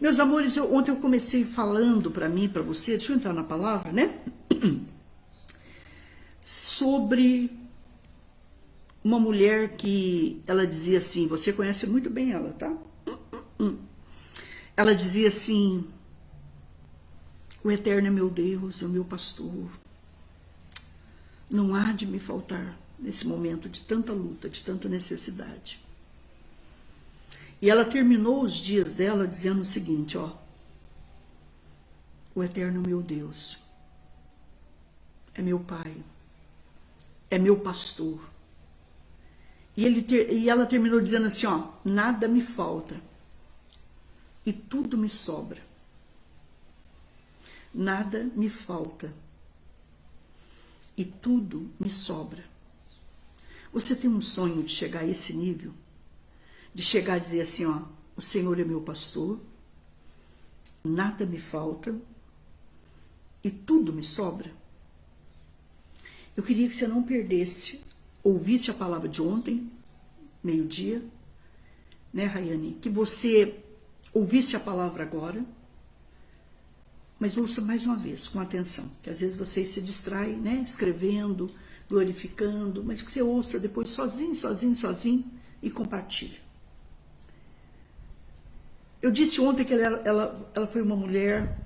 Meus amores, ontem eu comecei falando para mim, para você, deixa eu entrar na palavra, né? Sobre uma mulher que ela dizia assim, você conhece muito bem ela, tá? Ela dizia assim, o Eterno é meu Deus, é o meu pastor. Não há de me faltar nesse momento de tanta luta, de tanta necessidade. E ela terminou os dias dela dizendo o seguinte, ó, o Eterno é meu Deus, é meu Pai, é meu pastor. E ela terminou dizendo assim, ó, nada me falta e tudo me sobra. Nada me falta e tudo me sobra. Você tem um sonho de chegar a esse nível? De chegar a dizer assim, ó, o Senhor é meu pastor, nada me falta e tudo me sobra? Eu queria que você não perdesse, ouvisse a palavra de ontem, meio-dia, né, Rayane? Que você ouvisse a palavra agora, mas ouça mais uma vez, com atenção, que às vezes você se distrai, né, escrevendo, glorificando, mas que você ouça depois sozinho e compartilhe. Eu disse ontem que ela foi uma mulher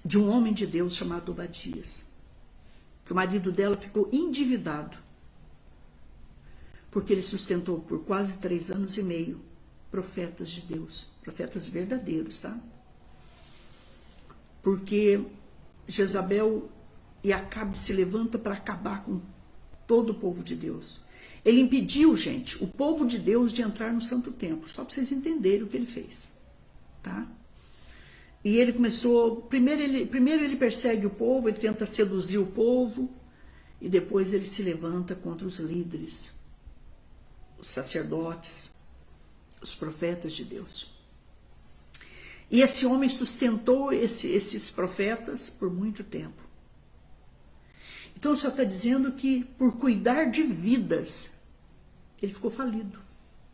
de um homem de Deus chamado Obadias, que o marido dela ficou endividado, porque ele sustentou por quase 3 anos e meio profetas de Deus, profetas verdadeiros, tá? Porque Jezabel e Acabe se levanta para acabar com todo o povo de Deus. Ele impediu, gente, o povo de Deus de entrar no Santo Templo, só para vocês entenderem o que ele fez, tá? E ele começou, primeiro ele persegue o povo, ele tenta seduzir o povo, e depois ele se levanta contra os líderes, os sacerdotes, os profetas de Deus. E esse homem sustentou esses profetas por muito tempo. Então o Senhor está dizendo que por cuidar de vidas, ele ficou falido,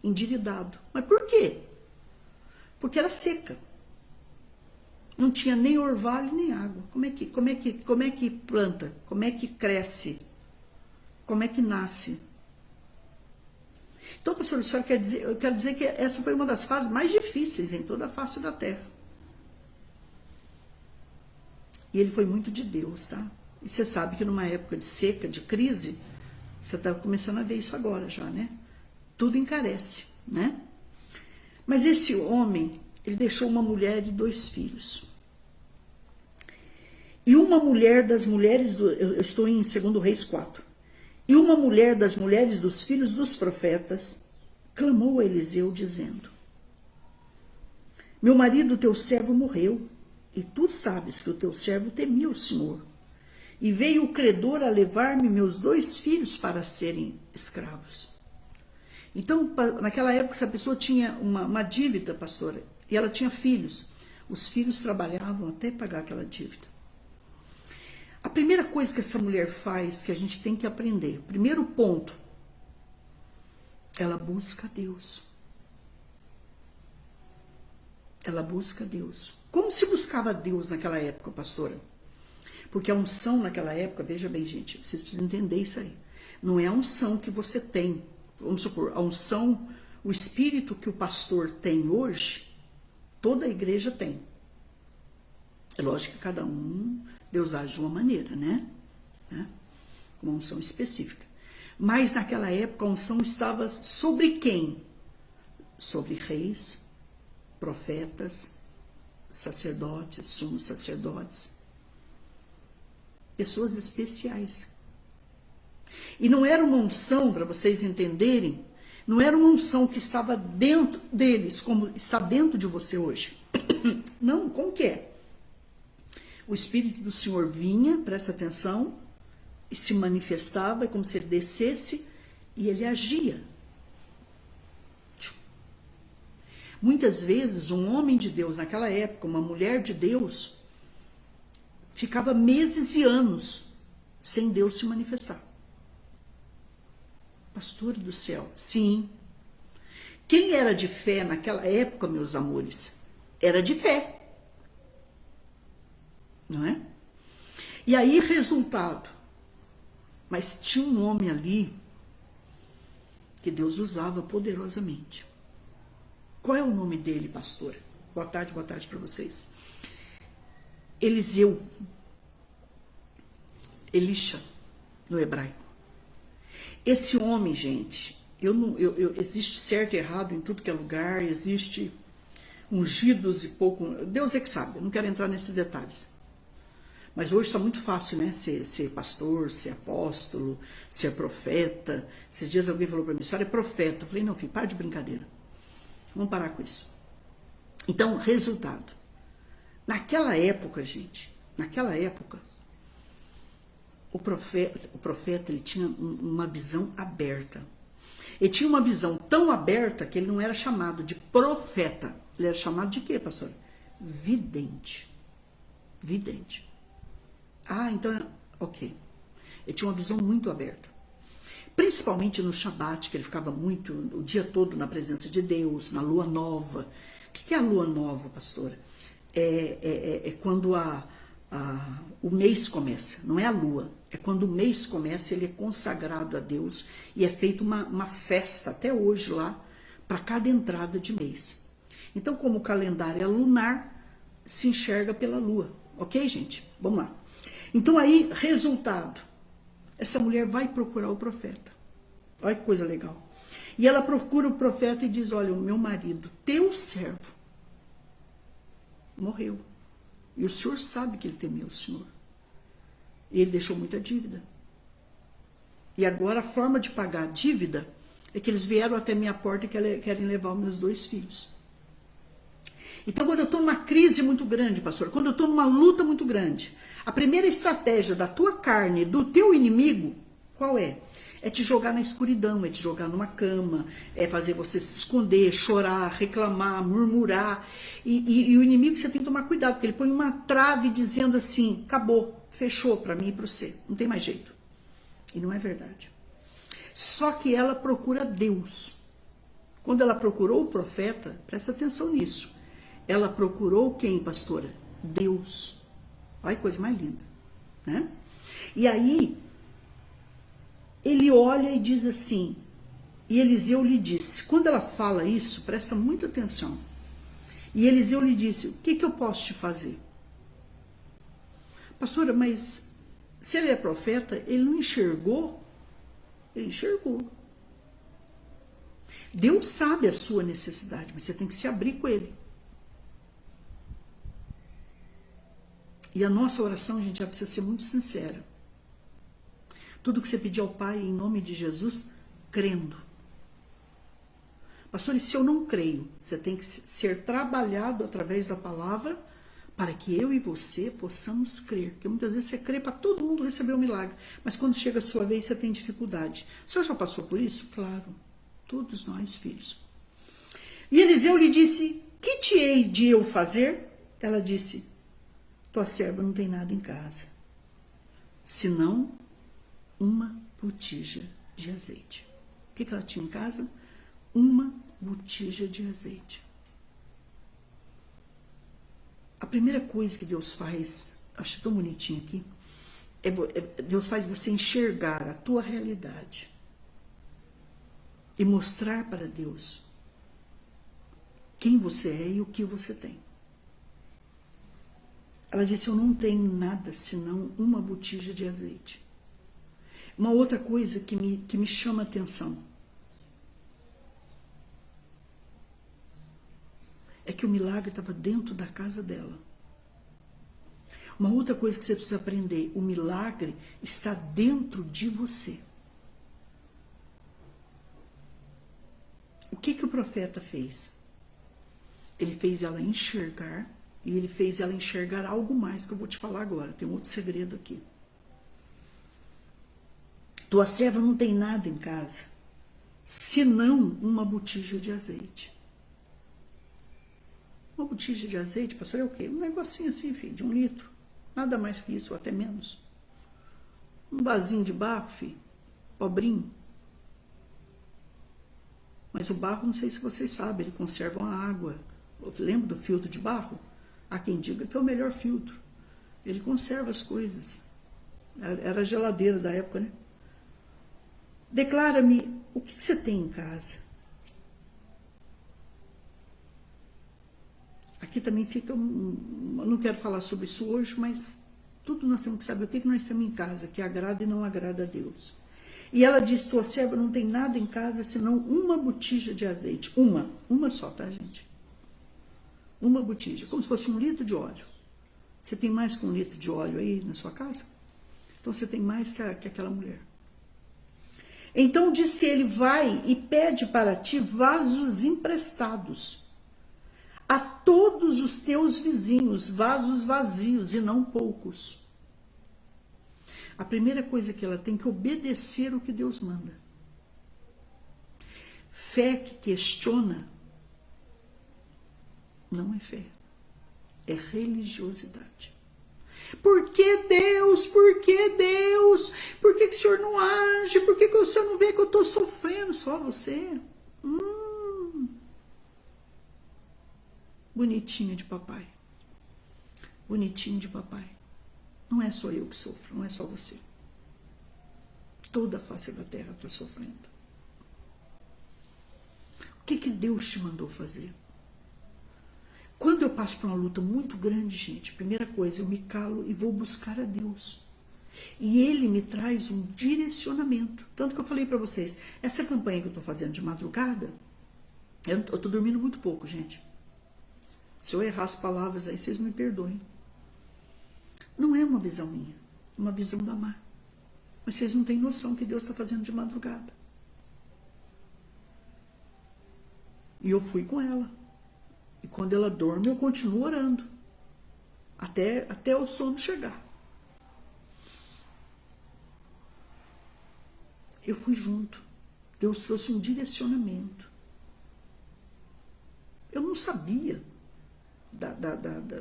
endividado. Mas por quê? Porque era seca. Não tinha nem orvalho nem água. Como é que planta? Como é que cresce? Como é que nasce? Então, pastor, a senhora eu quero dizer que essa foi uma das fases mais difíceis em toda a face da terra. E ele foi muito de Deus, tá? E você sabe que numa época de seca, de crise, você está começando a ver isso agora já, né? Tudo encarece, né? Mas esse homem, ele deixou uma mulher e 2 filhos. E uma mulher das mulheres, eu estou em 2 Reis 4. E uma mulher das mulheres dos filhos dos profetas clamou a Eliseu dizendo, meu marido, teu servo, morreu, e tu sabes que o teu servo temia o Senhor. E veio o credor a levar-me meus 2 filhos para serem escravos. Então, naquela época, essa pessoa tinha uma dívida, pastora, e ela tinha filhos. Os filhos trabalhavam até pagar aquela dívida. A primeira coisa que essa mulher faz, que a gente tem que aprender, primeiro ponto, ela busca Deus. Ela busca Deus. Como se buscava Deus naquela época, pastora? Porque a unção naquela época, veja bem, gente, vocês precisam entender isso aí. Não é a unção que você tem. Vamos supor, a unção, o espírito que o pastor tem hoje, toda a igreja tem. É lógico que cada um, Deus age de uma maneira, né? Uma unção específica. Mas naquela época a unção estava sobre quem? Sobre reis, profetas, sacerdotes, sumos sacerdotes. Pessoas especiais. E não era uma unção, para vocês entenderem, não era uma unção que estava dentro deles, como está dentro de você hoje. Não, como que é? O Espírito do Senhor vinha, presta atenção, e se manifestava, como se ele descesse, e ele agia. Muitas vezes, um homem de Deus, naquela época, uma mulher de Deus, ficava meses e anos sem Deus se manifestar. Pastor do céu, sim. Quem era de fé naquela época, meus amores, era de fé. Não é? E aí, resultado. Mas tinha um homem ali que Deus usava poderosamente. Qual é o nome dele, pastora? Boa tarde para vocês. Eliseu. Elisha, no hebraico. Esse homem, gente, existe certo e errado em tudo que é lugar, existe ungidos e pouco. Deus é que sabe, eu não quero entrar nesses detalhes. Mas hoje está muito fácil, né? Ser pastor, ser apóstolo, ser profeta. Esses dias alguém falou para mim, a senhora é profeta. Eu falei, não, filho, para de brincadeira. Vamos parar com isso. Então, resultado. Naquela época, gente, o profeta ele tinha uma visão aberta. Ele tinha uma visão tão aberta que ele não era chamado de profeta. Ele era chamado de quê, pastor? Vidente. Vidente. Ah, então, ok. Ele tinha uma visão muito aberta. Principalmente no Shabat, que ele ficava muito, o dia todo na presença de Deus, na lua nova. O que é a lua nova, pastora? É quando o mês começa, não é a lua. É quando o mês começa, ele é consagrado a Deus e é feita uma festa até hoje lá, para cada entrada de mês. Então, como o calendário é lunar, se enxerga pela lua. Ok, gente? Vamos lá. Então aí, resultado, essa mulher vai procurar o profeta. Olha que coisa legal. E ela procura o profeta e diz, olha, o meu marido, teu servo, morreu. E o senhor sabe que ele temeu o senhor. E ele deixou muita dívida. E agora a forma de pagar a dívida é que eles vieram até minha porta e querem levar os meus 2 filhos. Então, quando eu estou numa crise muito grande, pastor, quando eu estou numa luta muito grande, a primeira estratégia da tua carne, do teu inimigo, qual é? É te jogar na escuridão, é te jogar numa cama, é fazer você se esconder, chorar, reclamar, murmurar. E o inimigo você tem que tomar cuidado, porque ele põe uma trave dizendo assim, acabou, fechou para mim e para você, não tem mais jeito. E não é verdade. Só que ela procura Deus. Quando ela procurou o profeta, presta atenção nisso. Ela procurou quem, pastora? Deus. Olha que coisa mais linda, né? E aí, ele olha e diz assim, e Eliseu lhe disse, quando ela fala isso, presta muita atenção. E Eliseu lhe disse, o que eu posso te fazer? Pastora, mas se ele é profeta, ele não enxergou? Ele enxergou. Deus sabe a sua necessidade, mas você tem que se abrir com ele. E a nossa oração, gente, já precisa ser muito sincera. Tudo que você pedir ao Pai, em nome de Jesus, crendo. Pastor, e se eu não creio? Você tem que ser trabalhado através da palavra para que eu e você possamos crer. Porque muitas vezes você crê para todo mundo receber o milagre. Mas quando chega a sua vez, você tem dificuldade. O senhor já passou por isso? Claro. Todos nós, filhos. E Eliseu lhe disse, que te hei de eu fazer? Ela disse, tua serva não tem nada em casa, senão uma botija de azeite. O que ela tinha em casa? Uma botija de azeite. A primeira coisa que Deus faz, acho tão bonitinho aqui, Deus faz você enxergar a tua realidade e mostrar para Deus quem você é e o que você tem. Ela disse, eu não tenho nada senão uma botija de azeite. Uma outra coisa que me chama a atenção é que o milagre estava dentro da casa dela. Uma outra coisa que você precisa aprender, o milagre está dentro de você. O que o profeta fez? Ele fez ela enxergar. E ele fez ela enxergar algo mais que eu vou te falar agora. Tem um outro segredo aqui. Tua serva não tem nada em casa, senão uma botija de azeite. Uma botija de azeite, pastor, é o quê? Um negocinho assim, filho, de 1 litro. Nada mais que isso, ou até menos. Um vasinho de barro, filho, pobrinho. Mas o barro, não sei se vocês sabem, ele conserva a água. Lembra do filtro de barro? Há quem diga que é o melhor filtro. Ele conserva as coisas. Era a geladeira da época, né? Declara-me o que você tem em casa. Aqui também fica, eu não quero falar sobre isso hoje, mas tudo nós temos que saber o que nós temos em casa, que agrada e não agrada a Deus. E ela diz, tua serva não tem nada em casa, senão uma botija de azeite. Uma só, tá, gente? Uma botija, como se fosse 1 litro de óleo. Você tem mais que 1 litro de óleo aí na sua casa? Então você tem mais que aquela mulher. Então disse ele, vai e pede para ti vasos emprestados a todos os teus vizinhos, vasos vazios e não poucos. A primeira coisa que ela tem que obedecer o que Deus manda. Fé que questiona não é fé, é religiosidade. Por que Deus? Por que Deus? Por que o Senhor não age? Por que o Senhor não vê que eu estou sofrendo? Só você? Bonitinho de papai. Bonitinho de papai. Não é só eu que sofro, não é só você. Toda a face da terra está sofrendo. O que Deus te mandou fazer? Quando eu passo por uma luta muito grande, gente, primeira coisa, eu me calo e vou buscar a Deus. E Ele me traz um direcionamento. Tanto que eu falei para vocês, essa campanha que eu estou fazendo de madrugada, eu estou dormindo muito pouco, gente. Se eu errar as palavras aí, vocês me perdoem. Não é uma visão minha, é uma visão da Má. Mas vocês não têm noção que Deus está fazendo de madrugada. E eu fui com ela. E quando ela dorme, eu continuo orando. Até o sono chegar. Eu fui junto. Deus trouxe um direcionamento. Eu não sabia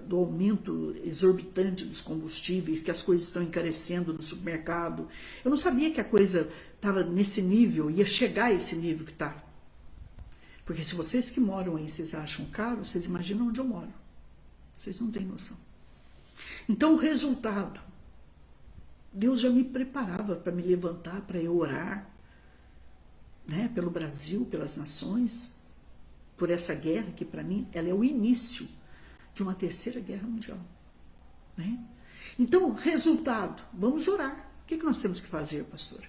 do aumento exorbitante dos combustíveis, que as coisas estão encarecendo no supermercado. Eu não sabia que a coisa estava nesse nível, ia chegar a esse nível que está. Porque se vocês que moram aí, vocês acham caro, vocês imaginam onde eu moro. Vocês não têm noção. Então, o resultado, Deus já me preparava para me levantar, para eu orar, né, pelo Brasil, pelas nações, por essa guerra que para mim, ela é o início de uma 3ª guerra mundial. Né? Então, resultado, vamos orar. O que nós temos que fazer, pastora?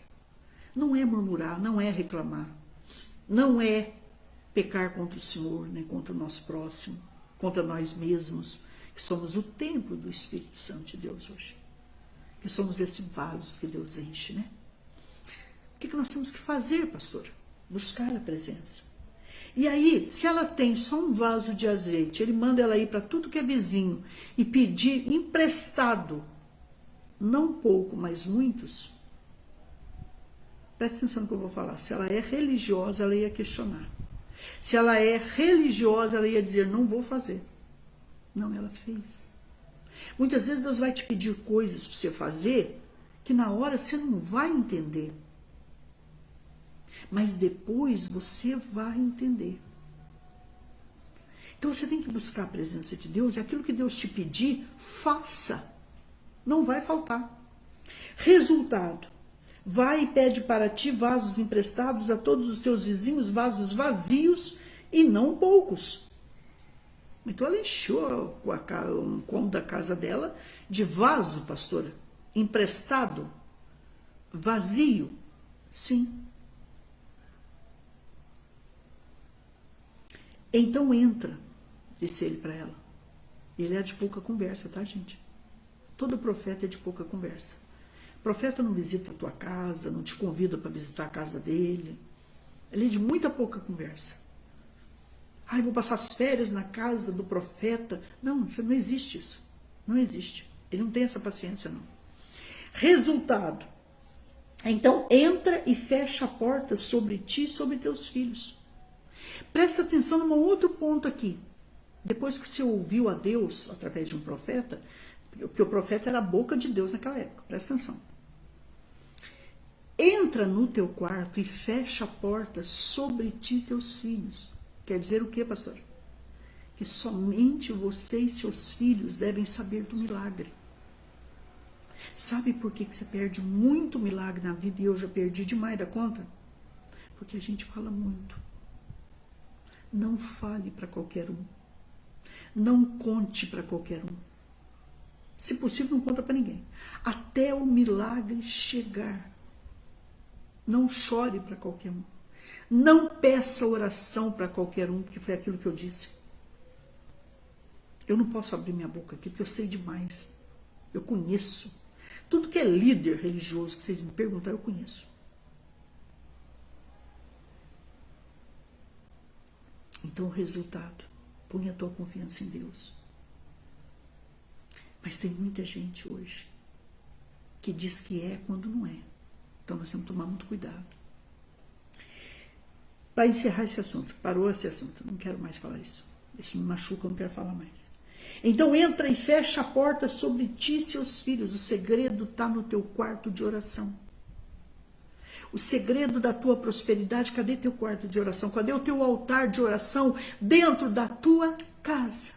Não é murmurar, não é reclamar, não é pecar contra o Senhor, né, contra o nosso próximo, contra nós mesmos, que somos o templo do Espírito Santo de Deus hoje. Que somos esse vaso que Deus enche, né? O que nós temos que fazer, pastora? Buscar a presença. E aí, se ela tem só um vaso de azeite, ele manda ela ir para tudo que é vizinho e pedir emprestado, não pouco, mas muitos. Presta atenção no que eu vou falar. Se ela é religiosa, ela ia questionar. Se ela é religiosa, ela ia dizer, não vou fazer. Não, ela fez. Muitas vezes Deus vai te pedir coisas para você fazer que na hora você não vai entender. Mas depois você vai entender. Então você tem que buscar a presença de Deus e aquilo que Deus te pedir, faça. Não vai faltar. Resultado. Vai e pede para ti vasos emprestados a todos os teus vizinhos, vasos vazios e não poucos. Então ela encheu um cômodo da casa dela de vaso, pastora, emprestado, vazio. Sim. Então entra, disse ele para ela. Ele é de pouca conversa, tá, gente? Todo profeta é de pouca conversa. O profeta não visita a tua casa, não te convida para visitar a casa dele. Ele é de muita pouca conversa. Ai, vou passar as férias na casa do profeta. Não, não existe isso. Não existe. Ele não tem essa paciência, não. Resultado. Então, entra e fecha a porta sobre ti e sobre teus filhos. Presta atenção num outro ponto aqui. Depois que você ouviu a Deus através de um profeta, porque o profeta era a boca de Deus naquela época, presta atenção. Entra no teu quarto e fecha a porta sobre ti e teus filhos. Quer dizer o quê, pastor? que somente você e seus filhos devem saber do milagre. Sabe por que você perde muito milagre na vida e eu já perdi demais da conta? Porque a gente fala muito. Não fale para qualquer um. Não conte para qualquer um. Se possível, não conta para ninguém. Até o milagre chegar. Não chore para qualquer um. Não peça oração para qualquer um, porque foi aquilo que eu disse. Eu não posso abrir minha boca aqui, porque eu sei demais. Eu conheço. Tudo que é líder religioso que vocês me perguntam, eu conheço. Então, o resultado, põe a tua confiança em Deus. Mas tem muita gente hoje que diz que é quando não é. Então, nós temos que tomar muito cuidado. Para encerrar esse assunto, parou esse assunto, não quero mais falar isso. Isso me machuca, eu não quero falar mais. Então entra e fecha a porta sobre ti e seus filhos. O segredo está no teu quarto de oração. O segredo da tua prosperidade, cadê teu quarto de oração? Cadê o teu altar de oração dentro da tua casa?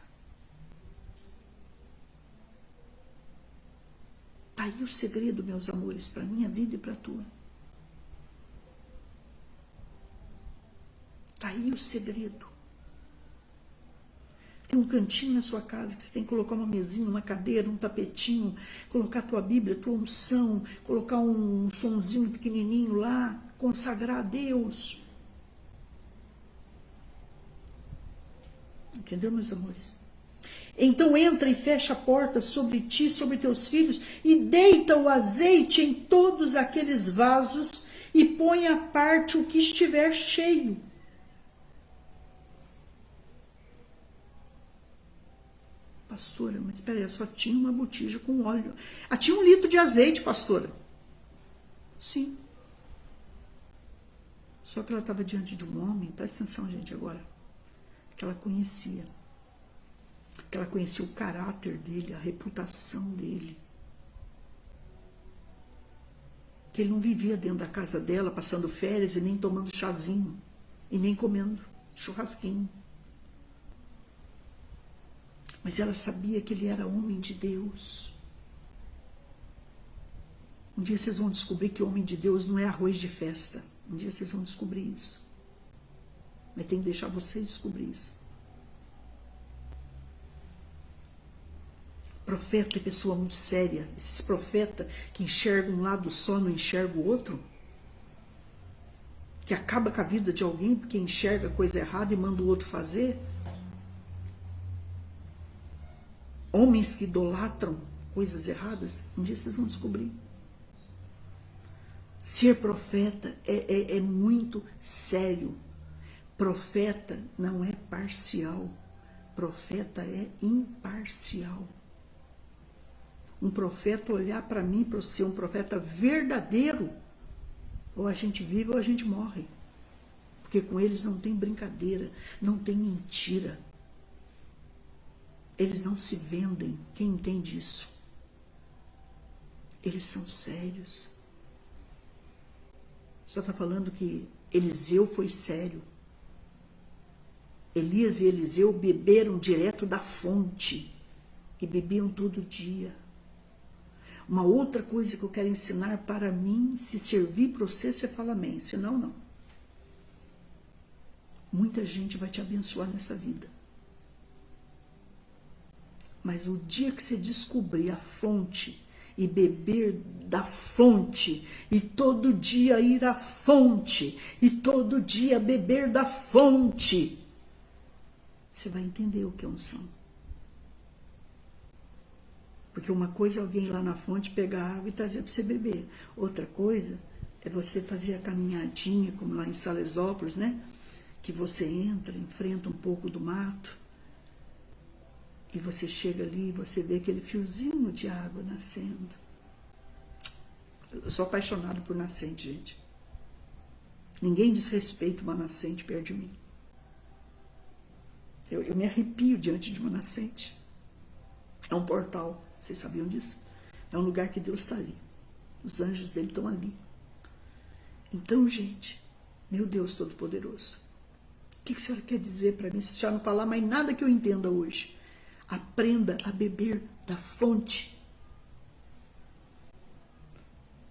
Está aí o segredo, meus amores, para a minha vida e para a tua. Está aí o segredo. Tem um cantinho na sua casa que você tem que colocar uma mesinha, uma cadeira, um tapetinho, colocar a tua Bíblia, a tua unção, colocar um sonzinho pequenininho lá, consagrar a Deus. Entendeu, meus amores? Então entra e fecha a porta sobre ti, sobre teus filhos, e deita o azeite em todos aqueles vasos e põe à parte o que estiver cheio. Pastora, mas espera aí, só tinha uma botija com óleo. Ah, tinha 1 litro de azeite, pastora. Sim. Só que ela estava diante de um homem, presta atenção, gente, agora, que ela conhecia. Que ela conhecia o caráter dele, a reputação dele. Que ele não vivia dentro da casa dela, passando férias e nem tomando chazinho, e nem comendo churrasquinho. Mas ela sabia que ele era homem de Deus. Um dia vocês vão descobrir que homem de Deus não é arroz de festa. Um dia vocês vão descobrir isso. Mas tem que deixar vocês descobrir isso. Profeta é pessoa muito séria. Esses profetas que enxergam um lado só, não enxergam o outro. Que acaba com a vida de alguém porque enxerga coisa errada e manda o outro fazer. Homens que idolatram coisas erradas, um dia vocês vão descobrir. Ser profeta é muito sério. Profeta não é parcial. Profeta é imparcial. Um profeta olhar para mim, para ser um profeta verdadeiro, ou a gente vive ou a gente morre. Porque com eles não tem brincadeira, não tem mentira. Eles não se vendem. Quem entende isso? Eles são sérios. Só está falando que Eliseu foi sério. Elias e Eliseu beberam direto da fonte. E bebiam todo dia. Uma outra coisa que eu quero ensinar para mim, se servir para você fala amém. Senão, não. Muita gente vai te abençoar nessa vida. Mas o dia que você descobrir a fonte e beber da fonte, e todo dia ir à fonte, e todo dia beber da fonte, você vai entender o que é unção. Porque uma coisa é alguém ir lá na fonte pegar água e trazer para você beber. Outra coisa é você fazer a caminhadinha, como lá em Salesópolis, né? Que você entra, enfrenta um pouco do mato, e você chega ali e você vê aquele fiozinho de água nascendo. Eu sou apaixonado por nascente, gente. Ninguém desrespeita uma nascente perto de mim. Eu me arrepio diante de uma nascente. É um portal, vocês sabiam disso? É um lugar que Deus está ali. Os anjos dele estão ali. Então, gente, meu Deus Todo-Poderoso, O que a senhora quer dizer para mim? Se a senhora não falar mais nada que eu entenda hoje. Aprenda a beber da fonte.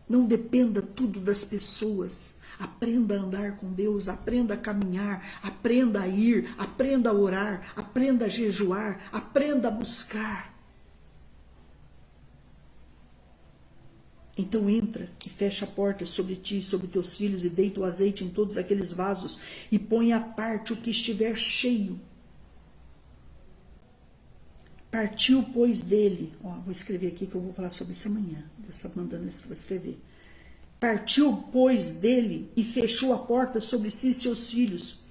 Não dependa tudo das pessoas. Aprenda a andar com Deus, aprenda a caminhar, aprenda a ir, aprenda a orar, aprenda a jejuar, aprenda a buscar. Então entra e fecha a porta sobre ti e sobre teus filhos e deita o azeite em todos aqueles vasos e põe à parte o que estiver cheio. Partiu, pois, dele. Ó, vou escrever aqui que eu vou falar sobre isso amanhã. Deus está mandando isso para escrever. Partiu, pois, dele e fechou a porta sobre si e seus filhos.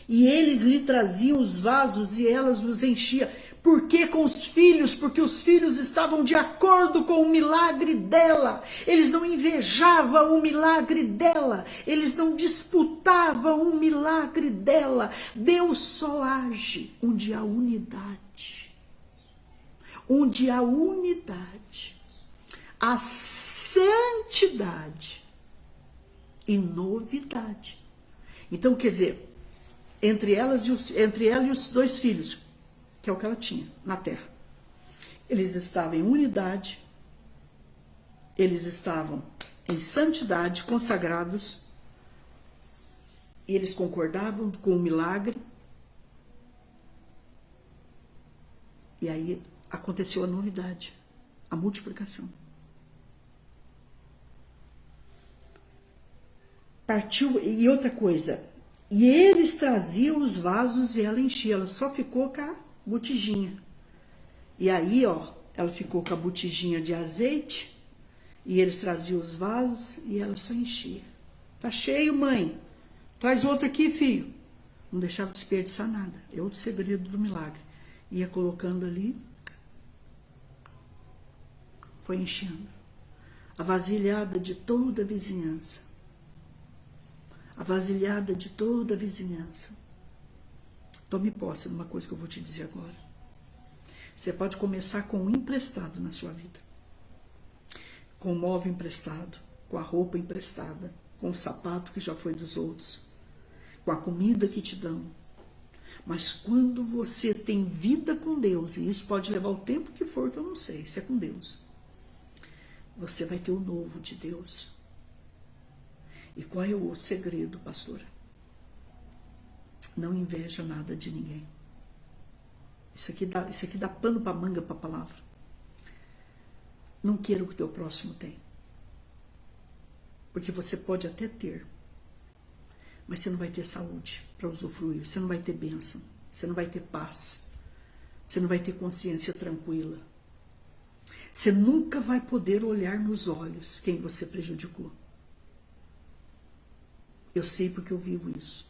E eles lhe traziam os vasos e elas os enchia. Por que com os filhos? Porque os filhos estavam de acordo com o milagre dela. Eles não invejavam o milagre dela. Eles não disputavam o milagre dela. Deus só age onde há unidade. Onde há unidade. A santidade e novidade. Então, quer dizer, entre ela e os dois filhos, que é o que ela tinha na terra, eles estavam em unidade, eles estavam em santidade, consagrados, e eles concordavam com o milagre, e aí aconteceu a novidade, a multiplicação. Partiu, e outra coisa, e eles traziam os vasos e ela enchia, ela só ficou com a botijinha. E aí, ó, ela ficou com a botijinha de azeite, e eles traziam os vasos e ela só enchia. Tá cheio, mãe? Traz outro aqui, filho. Não deixava desperdiçar nada. É outro segredo do milagre. Ia colocando ali, foi enchendo. A vasilhada de toda a vizinhança. A vasilhada de toda a vizinhança. Tome posse de uma coisa que eu vou te dizer agora. Você pode começar com um emprestado na sua vida. Com o móvel emprestado, com a roupa emprestada, com o sapato que já foi dos outros, com a comida que te dão. Mas quando você tem vida com Deus, e isso pode levar o tempo que for, que eu não sei, se é com Deus, você vai ter o novo de Deus. E qual é o segredo, pastora? Não inveja nada de ninguém. Isso aqui dá pano para manga para a palavra. Não queira o que o teu próximo tem. Porque você pode até ter, mas você não vai ter saúde para usufruir, você não vai ter bênção, você não vai ter paz, você não vai ter consciência tranquila. Você nunca vai poder olhar nos olhos quem você prejudicou. Eu sei porque eu vivo isso.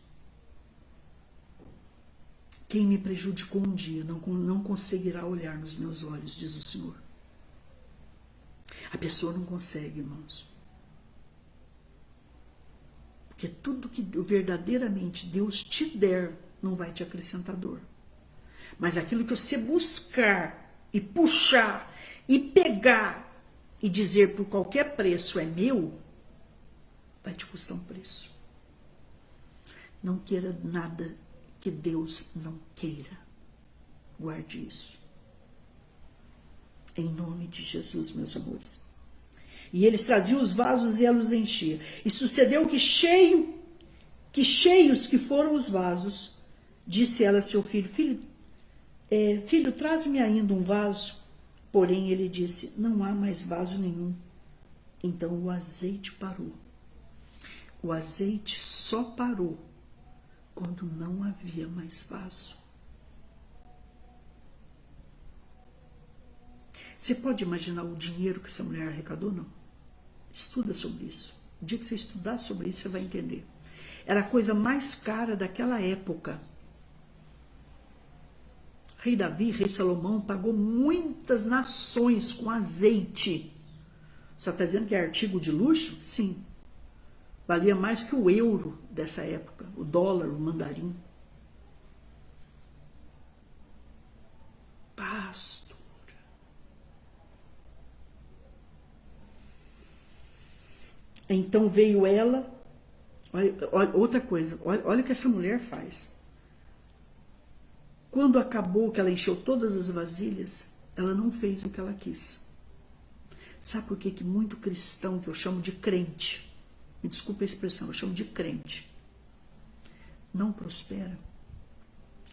Quem me prejudicou um dia não conseguirá olhar nos meus olhos, diz o Senhor. A pessoa não consegue, irmãos. Porque tudo que verdadeiramente Deus te der não vai te acrescentar dor. Mas aquilo que você buscar e puxar e pegar e dizer por qualquer preço é meu, vai te custar um preço. Não queira nada que Deus não queira. Guarde isso. Em nome de Jesus, meus amores. E eles traziam os vasos e ela os enchia. E sucedeu que cheios que foram os vasos, disse ela a seu filho, filho, traz-me ainda um vaso. Porém ele disse, não há mais vaso nenhum. Então o azeite parou. O azeite só parou quando não havia mais vaso. Você pode imaginar o dinheiro que essa mulher arrecadou? Não. Estuda sobre isso. O dia que você estudar sobre isso, você vai entender. Era a coisa mais cara daquela época. Rei Davi, rei Salomão, pagou muitas nações com azeite. Só está dizendo que é artigo de luxo? Sim. Valia mais que o euro dessa época, o dólar, o mandarim. Pastora. Então veio ela, olha, outra coisa, olha o que essa mulher faz. Quando acabou, que ela encheu todas as vasilhas, ela não fez o que ela quis. Sabe por que muito cristão, que eu chamo de crente, me desculpe a expressão, eu chamo de crente, não prospera?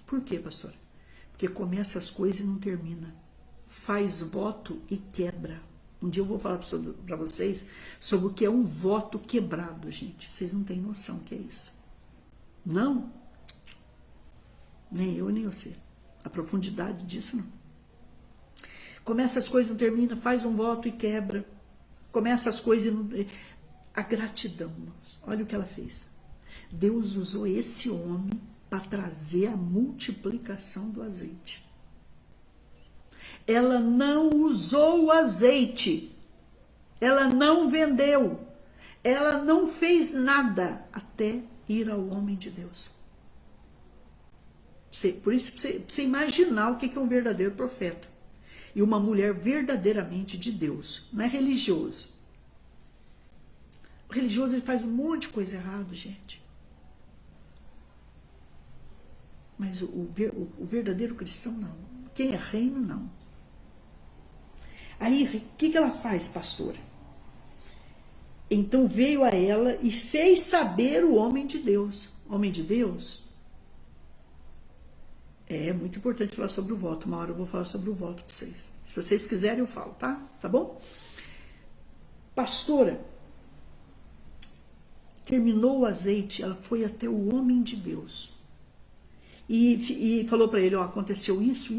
Por quê, pastora? Porque começa as coisas e não termina. Faz voto e quebra. Um dia eu vou falar para vocês sobre o que é um voto quebrado, gente. Vocês não têm noção do que é isso. Não. Nem eu, nem você. A profundidade disso, não. Começa as coisas e não termina, faz um voto e quebra. Começa as coisas e não... A gratidão, irmãos. Olha o que ela fez. Deus usou esse homem para trazer a multiplicação do azeite. Ela não usou o azeite. Ela não vendeu. Ela não fez nada até ir ao homem de Deus. Por isso, você imaginar o que é um verdadeiro profeta. E uma mulher verdadeiramente de Deus. Não é religioso. O religioso, ele faz um monte de coisa errada, gente. Mas o verdadeiro cristão, não. Quem é reino, não. Aí, o que ela faz, pastora? Então veio a ela e fez saber o homem de Deus. Homem de Deus? É muito importante falar sobre o voto. Uma hora eu vou falar sobre o voto para vocês. Se vocês quiserem, eu falo, tá? Tá bom? Pastora, terminou o azeite, ela foi até o homem de Deus. E falou para ele, ó, aconteceu isso.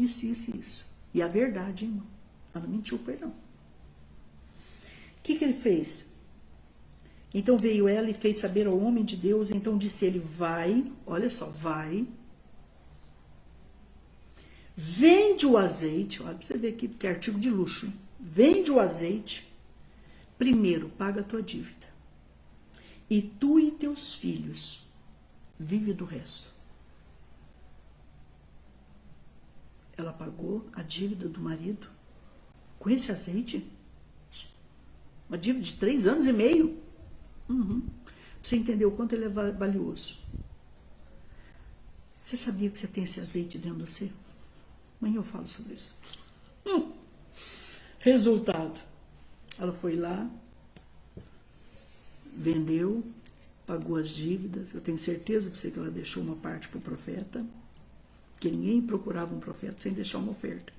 E a verdade, irmão, ela não mentiu, perdão. O que ele fez? Então veio ela e fez saber ao homem de Deus, então disse ele, vai, olha só, vai, vende o azeite, olha para você ver aqui, porque é artigo de luxo, hein? Vende o azeite, primeiro paga a tua dívida, e tu e teus filhos vive do resto. Ela pagou a dívida do marido com esse azeite, uma dívida de 3 anos e meio. Pra você entender o quanto ele é valioso. Você sabia que você tem esse azeite dentro de você? Amanhã eu falo sobre isso. Resultado. Ela foi lá, vendeu, pagou as dívidas. Eu tenho certeza que ela deixou uma parte para o profeta, porque ninguém procurava um profeta sem deixar uma oferta.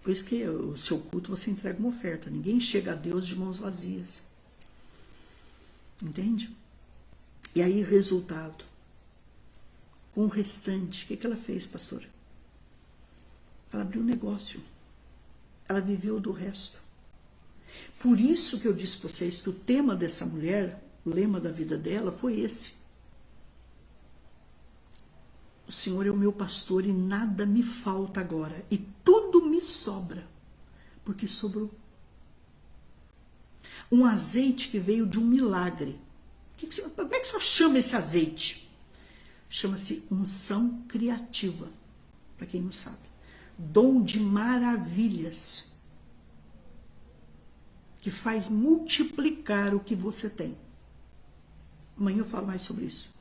Por isso que o seu culto você entrega uma oferta. Ninguém chega a Deus de mãos vazias. Entende? E aí, resultado. Com o restante, o que ela fez, pastora? Ela abriu um negócio. Ela viveu do resto. Por isso que eu disse para vocês que o tema dessa mulher, o lema da vida dela, foi esse. O Senhor é o meu pastor e nada me falta agora. E tudo me sobra. Porque sobrou. Um azeite que veio de um milagre. Como é que só chama esse azeite? Chama-se unção criativa. Para quem não sabe. Dom de maravilhas. Que faz multiplicar o que você tem. Amanhã eu falo mais sobre isso.